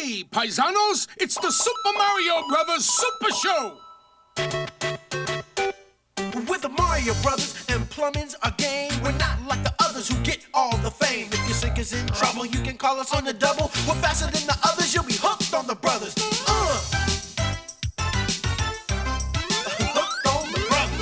Hey, paisanos, it's the Super Mario Brothers Super Show! With the Mario Brothers and plumbing's a game. We're not like the others who get all the fame. If your sink is in trouble, you can call us on the double. We're faster than the others, you'll be hooked on the brothers. Hooked on the brothers.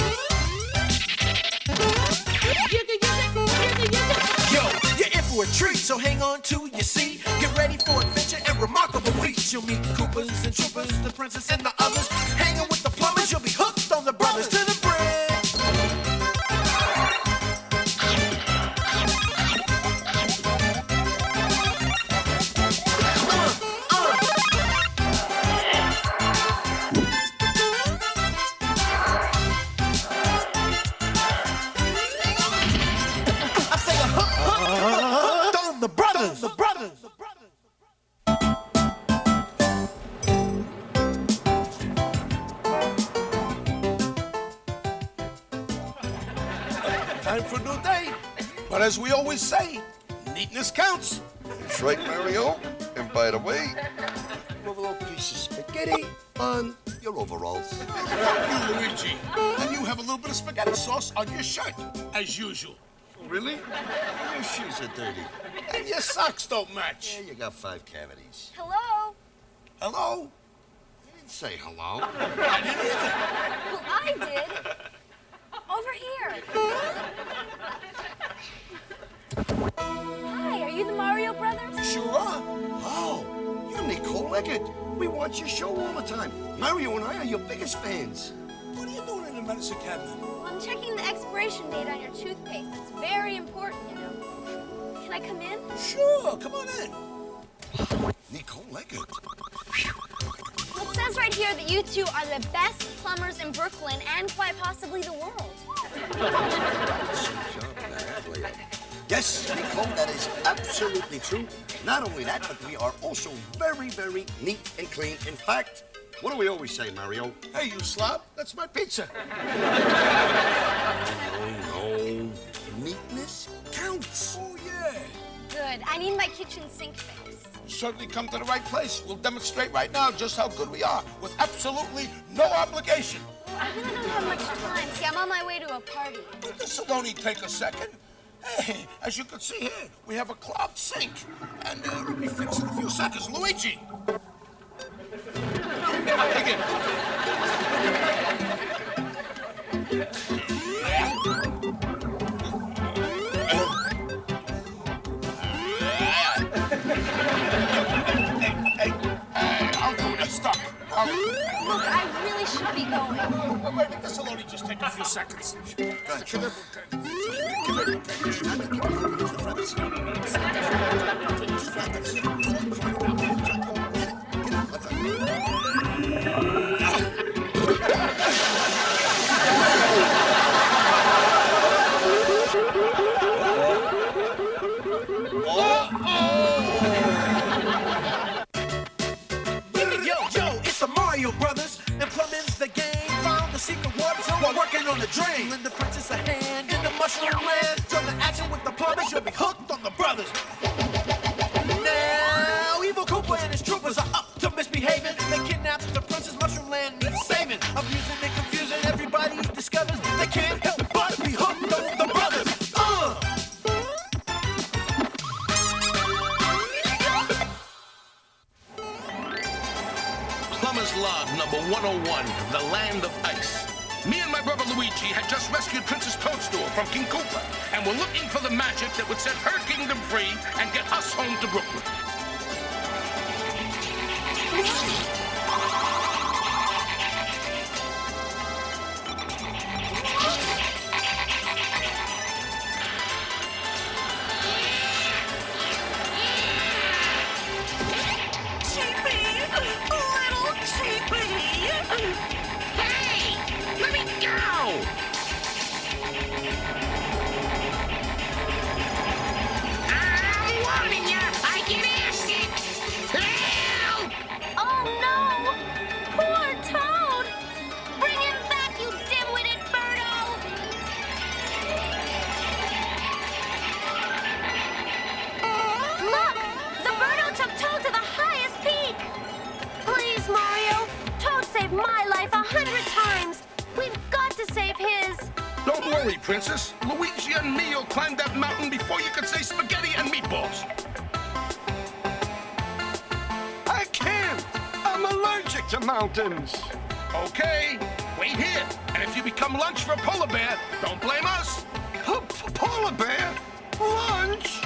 Yo, you're in for a treat, so hang on to your seat. Get ready for adventure and remarkable feats. You'll meet Koopas and Troopers, the princess and the others. Hanging with the plumbers, you'll be hooked on the brothers. To the bridge. Time for a new day. But as we always say, neatness counts. That's right, Mario. And by the way, you have a little piece of spaghetti on your overalls. Thank you, Luigi. And you have a little bit of spaghetti sauce on your shirt, as usual. Really? Your shoes are dirty. And your socks don't match. Yeah, you got 5 cavities. Hello? Hello? I didn't say hello. I didn't either. Well, I did. Over here. Hi, are you the Mario Brothers? Sure are. Oh, you're Nicole Eggert. We watch your show all the time. Mario and I are your biggest fans. What are you doing in the medicine cabinet? Well, I'm checking the expiration date on your toothpaste. It's very important, you know. Can I come in? Sure, come on in. Nicole Eggert. Well, it says right here that you two are the best plumbers in Brooklyn and quite possibly the world. Yes, Nicole, that is absolutely true. Not only that, but we are also very, very neat and clean. In fact, what do we always say, Mario? Hey, you slob, that's my pizza. No. Neatness counts. Oh, yeah. Good. I need my kitchen sink fixed. You certainly come to the right place. We'll demonstrate right now just how good we are, with absolutely no obligation. Well, I really don't have much time. See, I'm on my way to a party. This will only take a second. Hey, as you can see here, we have a clogged sink. And it'll be fixed in a few seconds. Luigi! Take it. I'll do it. It's stuck. Look, I really should be going. Wait a minute. This will only just take a few seconds. Gotcha. Yo, it's the Mario Brothers, and plumbing's the game. Found the secret water zone while working on the drain. Lend the princess a hand in the mushroom land. Join the action with the plumbers, you'll be hooked on the brothers. Now, evil Koopa and his troopers are up to misbehaving. They kidnapped the princess, mushroom land needs saving. Abusing and confusing, everybody discovers they can't help but be hooked on the brothers. Plumber's Log number 101, the Land of Ice. Me and my brother Luigi had just rescued Princess Toadstool from King Koopa, and we're looking for the magic that would set her kingdom free and get us home to Brooklyn. Hey! Let me go! I'm warning you! I get worry, Princess. Luigi and me will climb that mountain before you can say spaghetti and meatballs. I can't. I'm allergic to mountains. Okay, wait here. And if you become lunch for a polar bear, don't blame us. A polar bear? Lunch?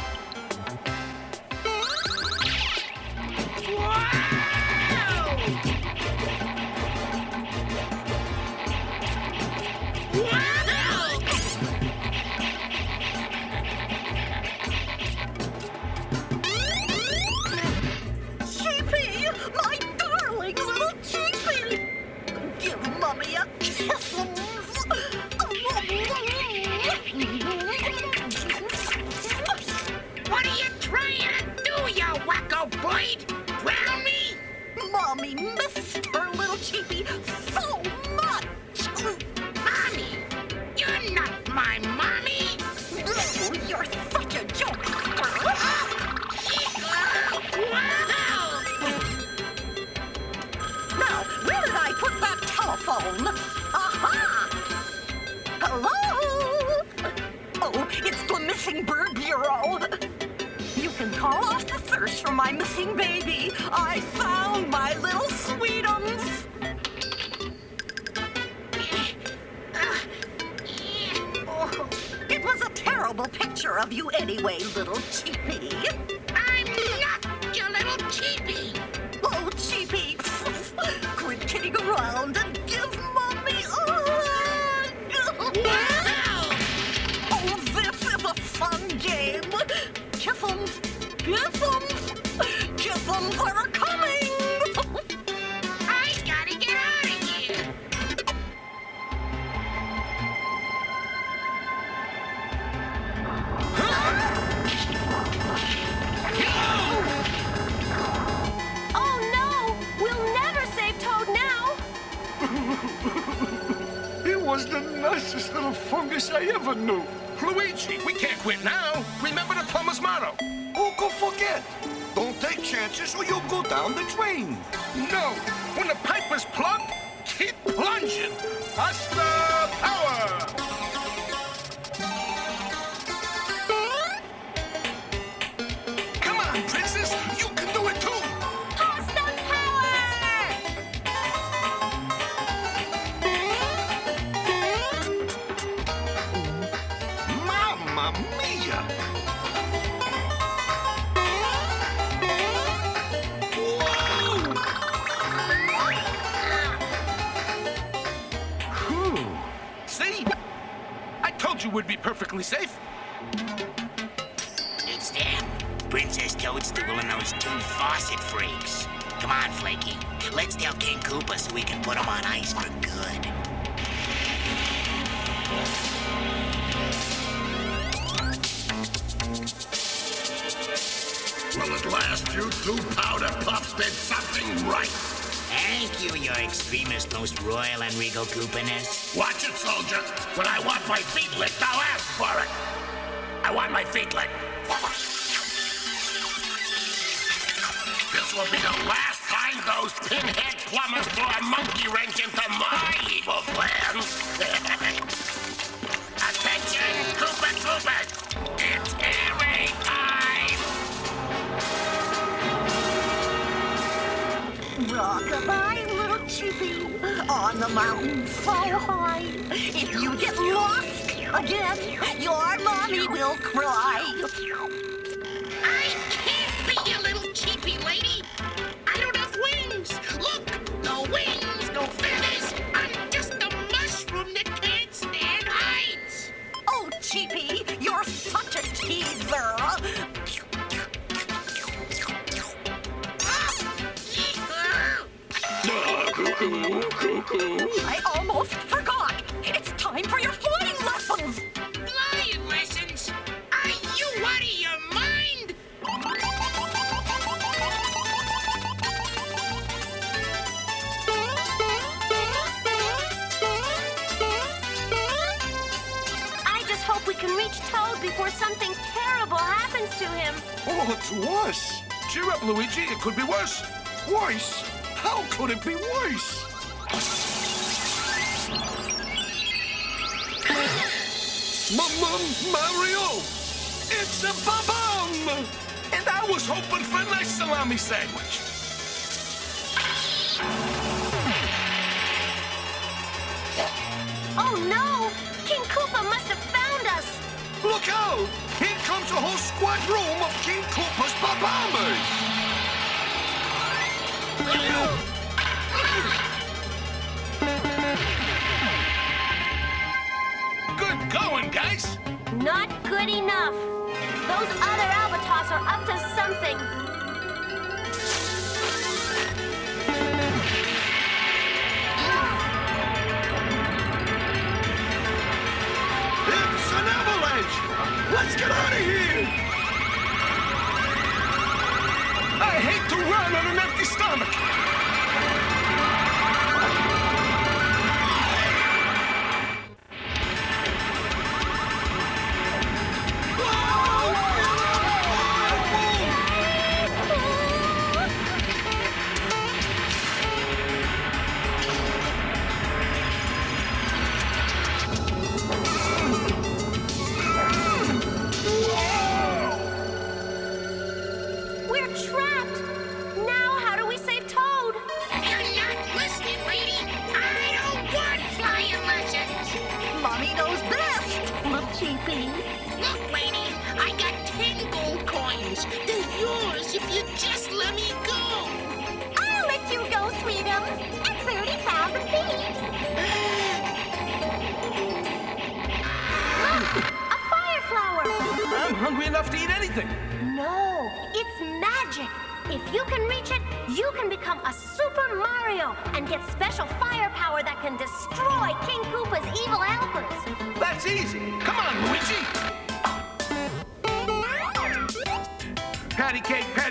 Chippy, my darling little Chippy. Give Mommy a kiss. What are you trying to do, you wacko blade? Drown me? Mommy missed her little Chippy so much. Mommy? You're not my mommy. Oh, you're such a jokester. Wow! Now, where did I put that telephone? Aha! Hello? Oh, it's the Missing Bird Bureau. You can call off the thirst for my missing baby. I found my little sweetums. It was a terrible picture of you anyway, little Chippy. I'm not your little cheapie. Oh, Chippy, quit kidding around and give Mommy a hug. Wow! Oh, this is a fun game. Kiss-ums, kiss-ums, kiss-ums are coming. I gotta get out of here. Oh no! We'll never save Toad now! He was the nicest little fungus I ever knew. Luigi, we can't quit now. Remember the plumber's motto. Who could forget? Don't take chances or you'll go down the drain. No, when the pipe is plugged, keep plunging. Hasta power! Come on, Princess, you can do it too. Hasta power! Mamma mia! See? I told you we'd be perfectly safe. It's them. Princess Toadstool and those two faucet freaks. Come on, Flaky. Let's tell King Koopa so we can put him on ice for good. Well, at last, you two powder puffs did something right. Thank you, your extremist, most royal and regal Koopaness. Watch it, soldier. When I want my feet licked, I'll ask for it. I want my feet licked. This will be the last time those pinhead plumbers blow a monkey wrench into my evil plans. Attention, Koopa Koopas! It's airing time! Rock-a-bye, little Chippy, on the mountain so high. If you get lost again, your mommy will cry. I can't be your little cheapie lady. I don't have wings. Look, no wings, no feathers. I'm just a mushroom that can't stand heights. Oh, Chippy, you're such a teaser. I almost forgot. It's time for your flying lessons. Flying lessons? Are you out of your mind? I just hope we can reach Toad before something terrible happens to him. Oh, it's worse. Cheer up, Luigi. It could be worse. Worse? How could it be worse? Mario! It's a bomb! And I was hoping for a nice salami sandwich. Oh no! King Koopa must have found us! Look out! Here comes a whole squadron of King Koopa's bombers! Good going, guys! Not good enough. Those other Albatos are up to something. It's an avalanche! Let's get out of here! I hate to run on an empty stomach! We're trapped. Now how do we save Toad? You're not listening, lady. I don't want flying lessons. Mommy knows best, little cheapie. Look, lady, I got 10 gold coins. They're yours if you just let me go. I'll let you go, Sweetum. At 30,000 feet. Look, a fire flower. I'm hungry enough to eat anything. No, it's magic. If you can reach it, you can become a Super Mario and get special firepower that can destroy King Koopa's evil helpers. That's easy. Come on, Luigi. Patty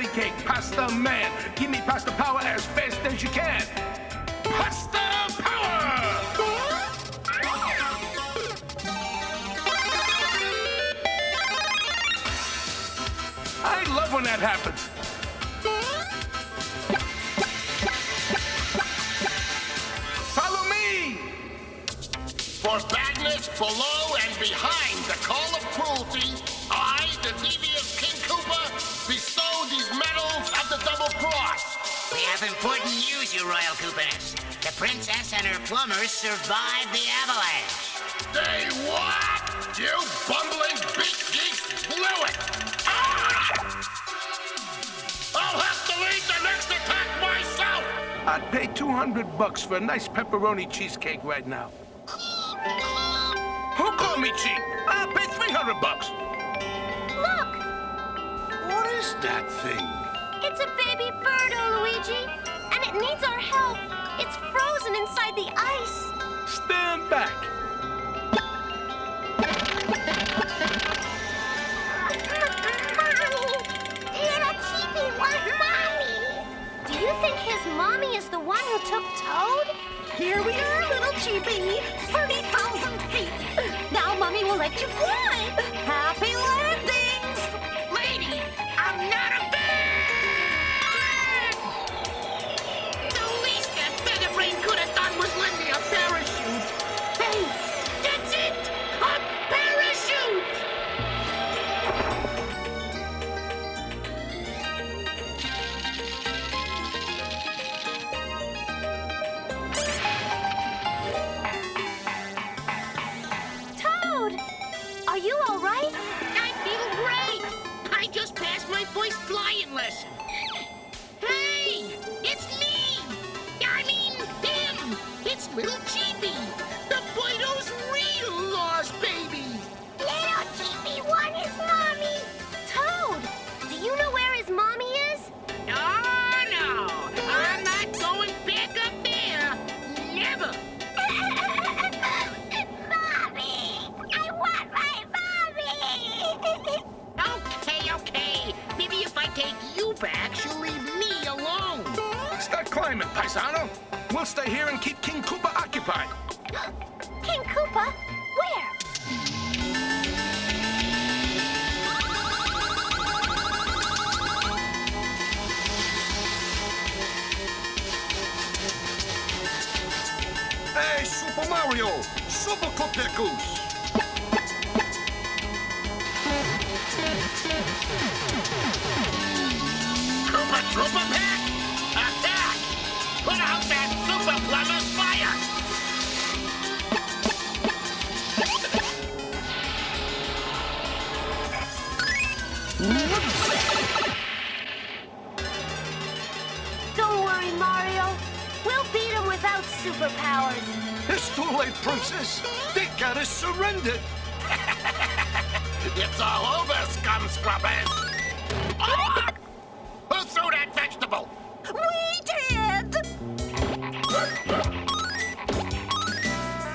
cake, pasta man. Give me pasta power as fast as you can. Pasta power! I love when that happens. Follow me! For badness below and behind the call of cruelty, I, the devious King Koopa, bestow these medals of the double cross. We have important news, you royal Koopaness. The princess and her plumbers survived the avalanche. They what? You bumbling beak geek blew it! Ah! I'll have to lead the next attack myself! I'd pay $200 for a nice pepperoni cheesecake right now. Who called me cheap? I'll pay $300. Look, What is that thing? it's a baby birdo, Luigi, and it needs our help. It's frozen inside the ice. Stand back. Little Cheepy wants Mommy. Do you think his mommy is the one who took Toad? Here we are, little cheapie. 30,000 feet. Now Mommy will let you fly. Happy landings. Lady, I'm not a bird! The least that Featherbrain could have done was lend me a parachute. Hey, that's it! A parachute! Toad, are you all right? I feel great! I just passed my first flying lesson. Hey, it's me! I mean, him! It's little Cheepy, the Boydo's real lost baby! Little Cheepy wants his mommy. Toad, do you know where his mommy is? Oh, no! I'm not going back up there! Never! Mommy! I want my mommy! Okay. Maybe if I take you back, she'll leave me alone. Start climbing, paisano. We'll stay here and keep King Koopa occupied. King Koopa? Where? Hey, Super Mario! Super Copekus! Koopa Troopa Pack, attack! Put out that Super Plumber's fire! Don't worry, Mario. We'll beat him without superpowers. It's too late, Princess. They got us surrendered. It's all over, scum scrubbers! Ah! Who threw that vegetable? We did!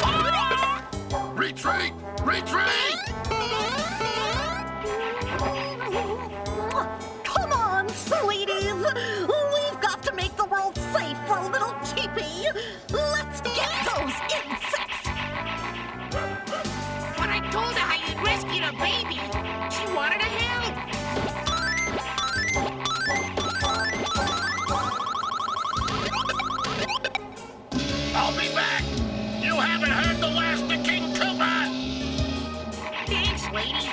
Ah! Retreat! Retreat! Come on, sweeties. We've got to make the world safe for a little teepee. Let's get those insects. When I told her how you'd rescued a baby, she wanted to help. I'll be back! You haven't heard the last of King Koopa! Thanks, lady.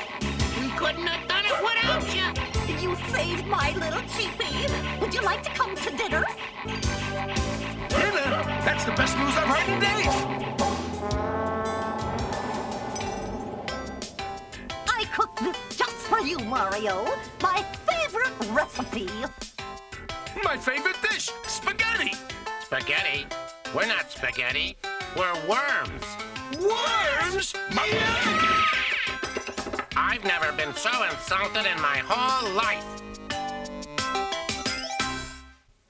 We couldn't have done it without you. You saved my little teepee. Would you like to come to dinner? Dinner? That's the best news I've heard in days. I cooked this just for you, Mario. My favorite recipe. My favorite dish, spaghetti. Spaghetti? We're not spaghetti. We're worms. Worms? I've never been so insulted in my whole life.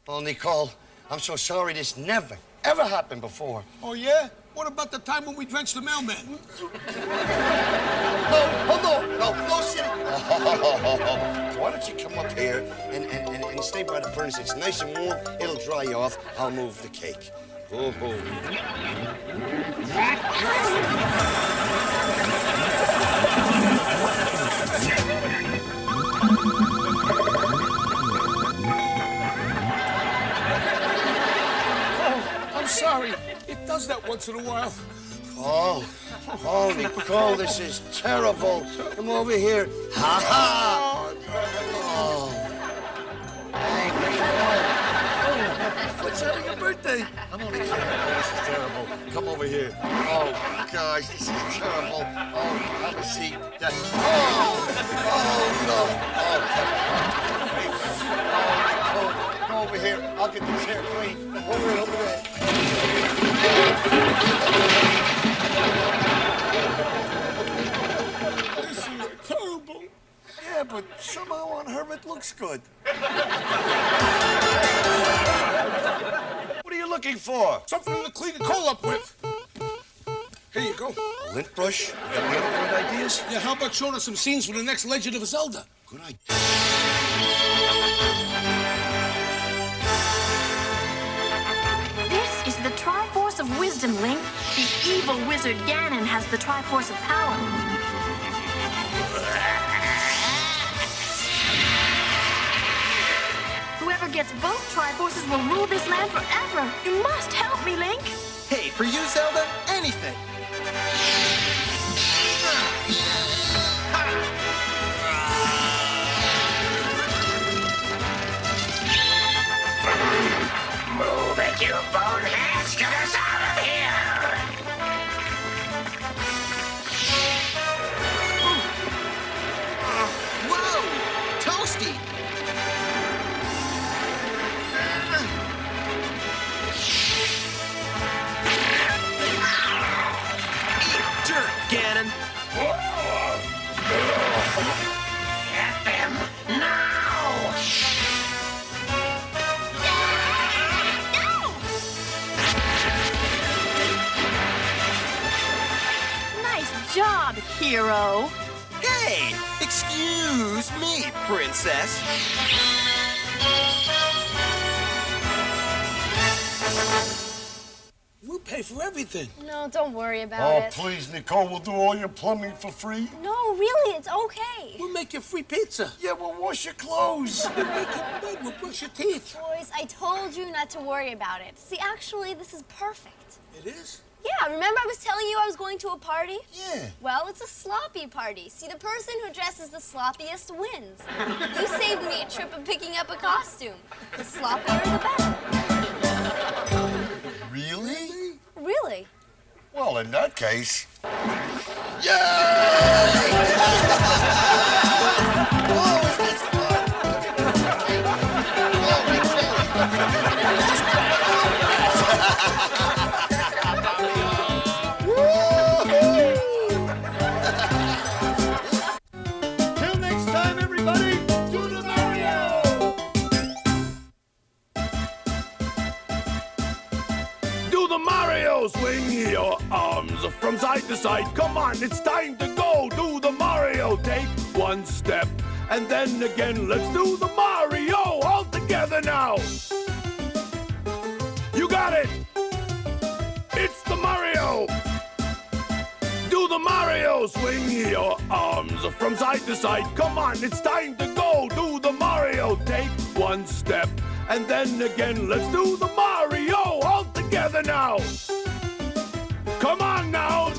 Oh, Nicole, I'm so sorry this never, ever happened before. Oh, yeah? What about the time when we drenched the mailman? No, silly. So why don't you come up here and stay by the furnace? It's nice and warm. It'll dry you off. I'll move the cake. Oh. I'm sorry. It does that once in a while. Oh, Nicole, this is terrible. Come over here. Ha ha! Oh. Hey, Nicole. What's having a birthday? I'm only kidding. Oh, this is terrible. Come over here. Oh, gosh, this is terrible. Oh, have a seat. No. Oh, Nicole, come over here. I'll get the chair clean. Over there. This is terrible. Yeah, but somehow on her it looks good. What are you looking for? Something to clean the coal up with. Here you go. A lint brush? You got any other good ideas? Yeah, how about showing us some scenes for the next Legend of Zelda? Good idea. This is the Triforce of Wisdom, Link. The evil wizard Ganon has the Triforce of Power. Whoever gets both Triforces will rule this land forever. You must help me, Link. Hey, for you, Zelda, anything. Move it, you boneheads! Get us out of here! Whoa! Toasty! Eat dirt, Ganon! Get them now! Nice job, hero. Hey! Excuse me, princess. We'll pay for everything. No, don't worry about it. Oh, please, Nicole, we'll do all your plumbing for free. No, really, it's okay. We'll make you free pizza. Yeah, we'll wash your clothes. We'll make your bed. We'll brush your teeth. Boys, I told you not to worry about it. See, actually, this is perfect. It is? Yeah, remember I was telling you I was going to a party? Yeah. Well, it's a sloppy party. See, the person who dresses the sloppiest wins. You saved me a trip of picking up a costume. The sloppier, the better. Really? Really? Well, in that case... Till next time, everybody, do the Mario! Do the Mario! Swing your arms from side to side. Come on, it's time to go. Do the Mario. Take one step, and then again, let's do the Mario all together now. You got it! It's the Mario! Do the Mario! Swing your arms from side to side. Come on, it's time to go. Do the Mario. Take one step, and then again, let's do the Mario all together now. Come on now,